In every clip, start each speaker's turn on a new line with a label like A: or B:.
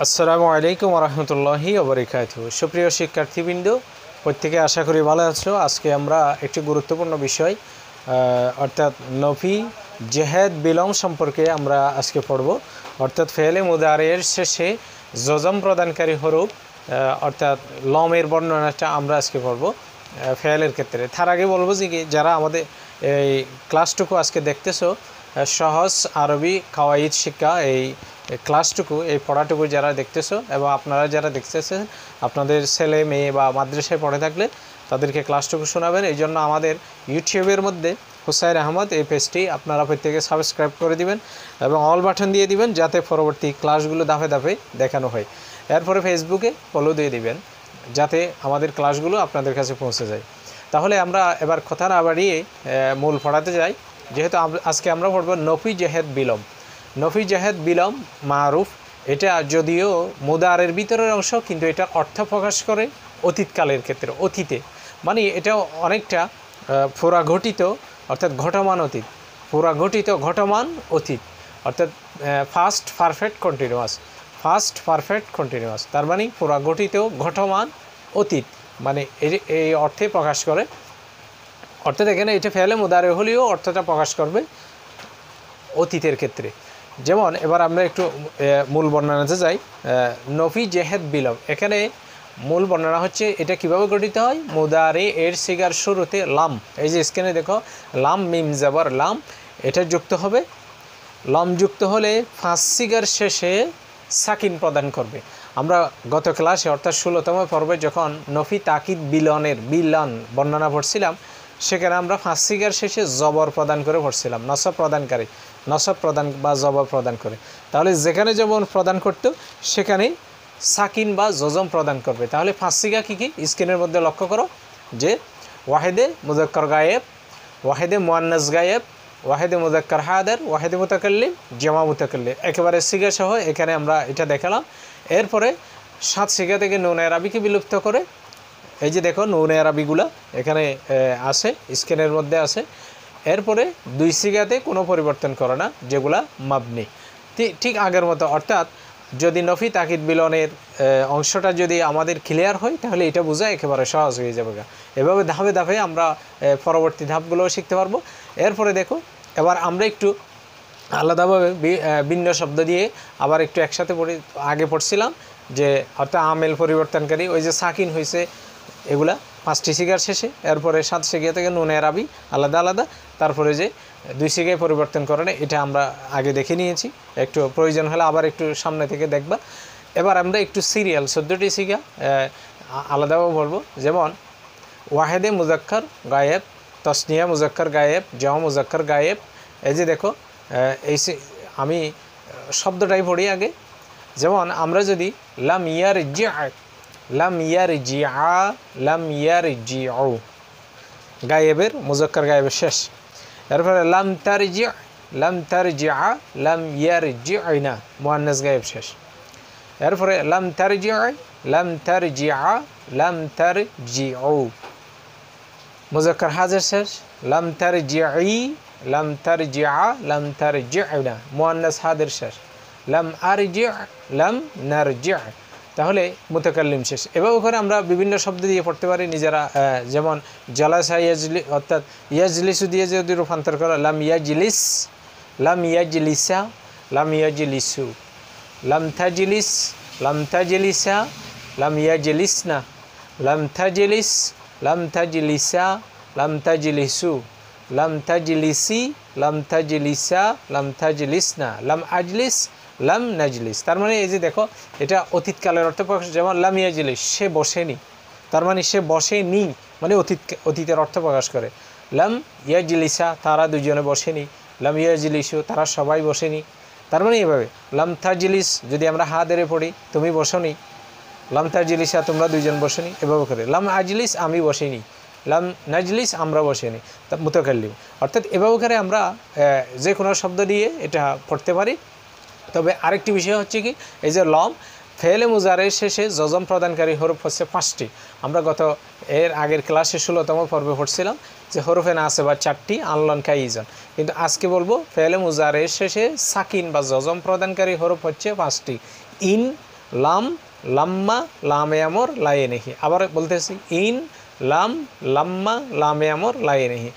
A: আসসালামু আলাইকুম রহমতুল্লাহি ওবরাকাতুহু। সুপ্রিয় শিক্ষার্থীবৃন্দ, প্রত্যেকে আশা করি ভালো আছো। আজকে আমরা একটি গুরুত্বপূর্ণ বিষয় অর্থাৎ নফি জেহেদ বিলম সম্পর্কে আমরা আজকে পড়ব। অর্থাৎ ফেলে মুদারের শেষে জজম প্রদানকারী হরফ অর্থাৎ লমের বর্ণনাটা আমরা আজকে পড়ব ফেলের ক্ষেত্রে। তার আগে বলবো যে যারা আমাদের এই ক্লাসটুকু আজকে দেখতেছো, সহজ আরবি কাওয়াইদ শিক্ষা এই ক্লাসটুকু, এই পড়াটুকু যারা দেখতেছো এবং আপনারা যারা দেখতেছেন, আপনাদের ছেলে মেয়ে বা মাদ্রাসায় পড়ে থাকলে তাদেরকে ক্লাসটুকু শোনাবেন। এই জন্য আমাদের ইউটিউবের মধ্যে হুসাইন আহমদ এই পেজটি আপনারা প্রত্যেকে সাবস্ক্রাইব করে দিবেন এবং অল বাটন দিয়ে দিবেন, যাতে পরবর্তী ক্লাসগুলো ধাপে ধাপে দেখানো হয়। এরপরে ফেসবুকে ফলো দিয়ে দিবেন, যাতে আমাদের ক্লাসগুলো আপনাদের কাছে পৌঁছে যায়। তাহলে আমরা এবার কথা না বাড়িয়ে মূল পড়াতে যাই। যেহেতু আজকে আমরা পড়ব নফি জেহেদ বিলম। নফি জেহেদ বিলম মারুফ, এটা যদিও মুদারের ভিতরের অংশ, কিন্তু এটা অর্থ প্রকাশ করে অতীতকালের ক্ষেত্রে, অতীতে, মানে এটা অনেকটা পুরাঘটিত, অর্থাৎ ঘটমান অতীত, পুরাঘটিত ঘটমান অতীত, অর্থাৎ ফাস্ট পারফেক্ট কন্টিনিউয়াস, তার মানে পুরাঘটিত ঘটমান অতীত, মানে এই অর্থে প্রকাশ করে। অর্থাৎ এখানে এটা ফেলে মুদারে হলেও অর্থটা প্রকাশ করবে অতীতের ক্ষেত্রে। যেমন এবার আমরা একটু মূল বর্ণনাতে যাই। নফি জেহেদ বিলম, এখানে মূল বর্ণনা হচ্ছে এটা কিভাবে গঠিত হয়। মুদারে এর সিগার শুরুতে লাম, এই যে স্ক্রিনে দেখো লাম মিম জাবার লাম, এটা যুক্ত হবে। লাম যুক্ত হলে ফাঁস সিগার শেষে সাকিন প্রদান করবে। আমরা গত ক্লাসে অর্থাৎ 16তম পর্বে যখন নফি তাকিদ বিলনের বিলন বর্ণনা পড়ছিলাম, সেখানে আমরা ফাঁস সিগার শেষে জবর প্রদান করে পড়ছিলাম, নসব প্রদানকারী, নসব প্রদান বা জবর প্রদান করে। তাহলে যেখানে যেমন প্রদান করতো সেখানেই সাকিন বা জজম প্রদান করবে। তাহলে ফাঁস সিগা কী কী স্ক্রিনের মধ্যে লক্ষ্য করো, যে ওয়াহেদে মুজাক্কর গায়েব, ওয়াহেদে মুয়ান্নাস গায়েব, ওয়াহেদে মুজাক্কর হাদের, ওয়াহেদে মুতাকাল্লিম, জামা মুতাকাল্লিম, একেবারে সিগা সহ এখানে আমরা এটা দেখালাম। এরপরে 7 সিগা থেকে নুন আরবিকে বিলুপ্ত করে, এই যে দেখো নুন আরবিগুলা এখানে আছে, স্ক্রিনের মধ্যে আছে। এরপরে 2 সিগাতে কোনো পরিবর্তন করে না, যেগুলা মাবনি, ঠিক আগের মতো। অর্থাৎ যদি নফি তাকিদ বিলনের অংশটা যদি আমাদের ক্লিয়ার হয়, তাহলে এটা বোঝা একেবারে সহজ হয়ে যাবে। এভাবে ধাপে ধাপে আমরা পরবর্তী ধাপগুলোও শিখতে পারবো। এরপরে দেখো এবার আমরা একটু আলাদাভাবে ভিন্ন শব্দ দিয়ে আবার একটু একসাথে আগে পড়ছিলাম, যে অর্থাৎ আমেল পরিবর্তনকারী, ওই যে সাকিন হয়েছে এগুলা 5টি সিগার শেষে, এরপরে 7 সিগা থেকে নুন আরবি আলাদা আলাদা, তারপরে যে 2 সিগায় পরিবর্তন করে না, এটা আমরা আগে দেখে নিয়েছি। একটু প্রয়োজন হলে আবার একটু সামনে থেকে দেখবা। এবার আমরা একটু সিরিয়াল 14টি সিগা আলাদাভাবে বলবো। যেমন ওয়াহেদে মুজাক্কর গায়েব, তসনিয়া মুজাক্কর গায়েব, জামা মুজাক্কর গায়েব। এই যে দেখো এই আমি শব্দটাই পড়ি আগে। যেমন আমরা যদি লাম ইয়ারজি, লাম ইয়ারজিআ, লাম ইয়ারজিউ, গায়েবের মুজাক্কর গায়েবের শেষ। এরপরে লাম তারজি, লাম তারজিআ, লাম ইয়ারজিউনা, মুয়ান্নাস গায়েব শেষ। এরপরে লাম তারজিউ, লাম তারজিআ, লাম তারজিউ, মুজাক্কর হাজির শেষ। লাম তারজিই, লাম তারজিআ, লাম তারজিউনা, মুয়ান্নাস হাজির শেষ। লাম আরজি, লাম নারজি, তাহলে মুতাকাল্লিম শেষ। এভাবে করে আমরা বিভিন্ন শব্দ দিয়ে পড়তে পারি নিজেরা। যেমন জালাসা ইয়াজলি, অর্থাৎ ইয়াজলিসু দিয়ে যদি রূপান্তর করা, লাম ইয়াজলিস, লাম ইয়াজলিসা, লাম ইয়াজলিসু, লাম তাজলিস, লাম তাজলিসা, লাম ইয়াজলিসনা, লাম তাজলিস, লাম তাজলিসা, লাম তাজলিসু, লাম তাজলিসি, লাম তাজলিসা, লাম তাজলিসনা, লাম আজলিস, লাম নাজলিস। তার মানে এই যে দেখো এটা অতীতকালের অর্থ প্রকাশ। যেমন লাম ইয়াজলিস, সে বসেনি, তার মানে সে বসেনি, মানে অতীতের অর্থ প্রকাশ করে। লাম ইয়াজলিসা, তারা দুজনে বসেনি। লাম ইয়াজলিসু, তারা সবাই বসেনি। তার মানে এভাবে লাম তাজলিস যদি আমরা হা ধরে পড়ি, তুমি বসনি। লাম তাজলিসা, তোমরা দুজন বসেনি, এভাবে করে। লাম আজলিস, আমি বসেনি। লাম নাজলিস, আমরা বসেনি, তা মুতাকাল্লিম। অর্থাৎ এভাবে করে আমরা যে কোনো শব্দ দিয়ে এটা পড়তে পারি। তবে আরেকটি বিষয় হচ্ছে কি, এই যে লম ফেলে মুজারের শেষে জজম প্রদানকারী হরফ হচ্ছে 5টি। আমরা এর আগের ক্লাসে 16তম পর্বে পড়ছিলাম যে হরফে নাসেবা 4টি, আনলন কাইজন। কিন্তু আজকে বলবো ফেলে মুজারের শেষে সাকিন বা জজম প্রদানকারী হরফ হচ্ছে 5টি। ইন, লাম, লাম্মা, লামে আমর, লায়ে নেহি। আবার বলতেছি ইন, লাম, লাম্মা, লামে আমর, লায়ে নেহি।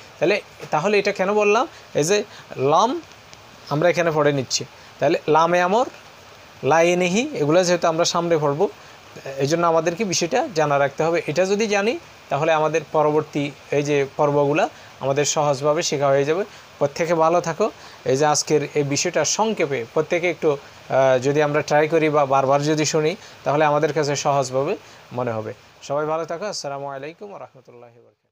A: তাহলে এটা কেন বললাম? এই যে লাম আমরা এখানে পড়ে নিচ্ছি, তাহলে লামে আমর, লায়ে নেহি এগুলো যেহেতু আমরা সামনে পড়বো, এই জন্য আমাদেরকে বিষয়টা জানা রাখতে হবে। এটা যদি জানি তাহলে আমাদের পরবর্তী এই যে পর্বগুলো আমাদের সহজভাবে শেখা হয়ে যাবে। প্রত্যেকে ভালো থাকো। এই যে আজকের এই বিষয়টা সংক্ষেপে প্রত্যেকে একটু যদি আমরা ট্রাই করি বা বারবার যদি শুনি তাহলে আমাদের কাছে সহজভাবে মনে হবে। সবাই ভালো থাকো। আসসালামু আলাইকুম ওয়া রাহমাতুল্লাহি ওয়া বারাকাতুহু।